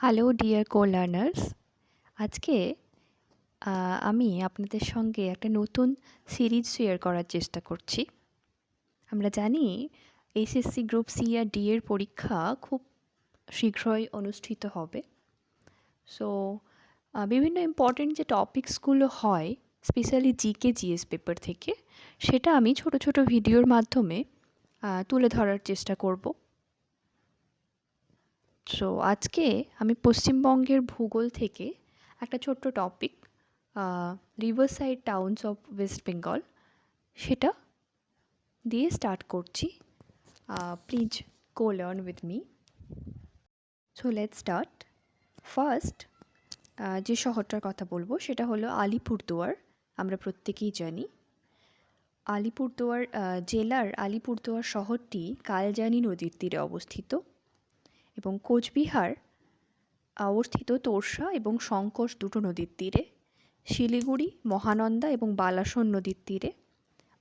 Hello dear কো-লার্নার্স। আজকে আমি আপনাদের সঙ্গে একটা নতুন সিরিজ শেয়ার করার চেষ্টা করছি। আমরা জানি এসএসসি গ্রুপ সি আর ডি এর পরীক্ষা খুব শীঘ্রই অনুষ্ঠিত হবে। সো বিভিন্ন ইম্পর্টেন্ট যে টপিকসগুলো হয় স্পেশালি জিকে জিএস পেপার থেকে, সেটা আমি ছোট ছোট ভিডিওর মাধ্যমে তুলে ধরার চেষ্টা করব। সো আজকে আমি পশ্চিমবঙ্গের ভূগোল থেকে একটা ছোট্ট topic, riverside towns of West Bengal, সেটা দিয়ে স্টার্ট করছি। Please go learn with me. So let's start. First যে শহরটার কথা বলবো সেটা হলো আলিপুরদুয়ার। আমরা প্রত্যেকেই জানি আলিপুরদুয়ার জেলার আলিপুরদুয়ার শহরটি কালজানি নদীর তীরে অবস্থিত এবং কোচবিহার অবস্থিত তোরসা এবং সংকোশ দুটো নদীর তীরে, শিলিগুড়ি মহানন্দা এবং বালাসন নদীর তীরে,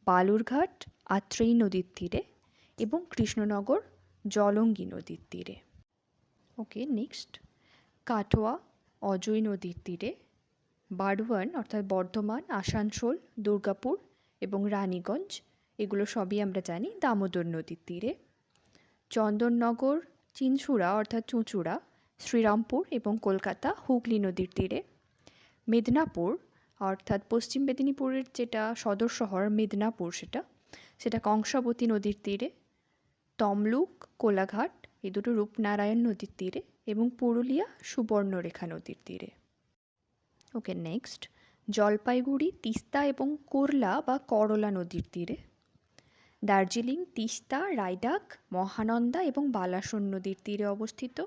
বালুরঘাট আত্রেয়ী নদীর তীরে এবং কৃষ্ণনগর জলঙ্গি নদীর তীরে। ওকে, নেক্সট কাটোয়া অজয় নদীর তীরে, বারওয়ান অর্থাৎ বর্ধমান, আসানসোল, দুর্গাপুর এবং রানীগঞ্জ, এগুলো সবই আমরা জানি দামোদর নদীর তীরে, চন্দননগর চিনসুরা অর্থাৎ চুঁচুড়া, শ্রীরামপুর এবং কলকাতা হুগলি নদীর তীরে, মেদিনীপুর অর্থাৎ পশ্চিম মেদিনীপুরের যেটা সদর শহর মেদিনীপুর, সেটা কংসাবতী নদীর তীরে, তমলুক কোলাঘাট এই দুটো রূপনারায়ণ নদীর তীরে এবং পুরুলিয়া সুবর্ণরেখা নদীর তীরে। ওকে, নেক্সট জলপাইগুড়ি তিস্তা এবং কুরলা বা করলা নদীর তীরে, দার্জিলিং তিস্তা রায়ডাক মহানন্দা এবং বালাসন নদীর তীরে অবস্থিত,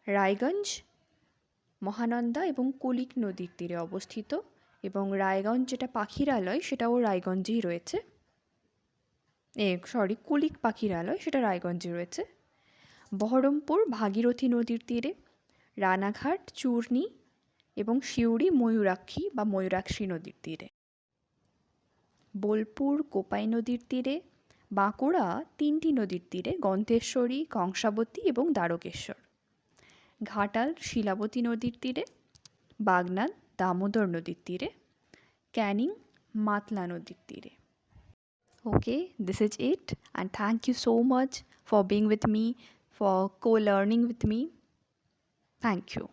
রায়গঞ্জ মহানন্দা এবং কুলিক নদীর তীরে অবস্থিত এবং রায়গঞ্জ যেটা পাখিরালয় সেটাও রায়গঞ্জেই রয়েছে, কুলিক পাখিরালয় সেটা রায়গঞ্জে রয়েছে, বহরমপুর ভাগীরথী নদীর তীরে, রানাঘাট চূর্ণী এবং সিউড়ি ময়ূরাক্ষী বা ময়ূরাক্ষী নদীর তীরে, বোলপুর কোপাই নদীর তীরে, বাঁকুড়া তিনটি নদীর তীরে গন্তেশ্বরী কংসাবতী এবং দ্বারকেশ্বর, ঘাটাল শিলাবতী নদীর তীরে, বাগনান দামোদর নদীর তীরে, ক্যানিং মাতলা নদীর তীরে। Okay, this is it, and thank you so much for being with me, for co-learning with me. Thank you.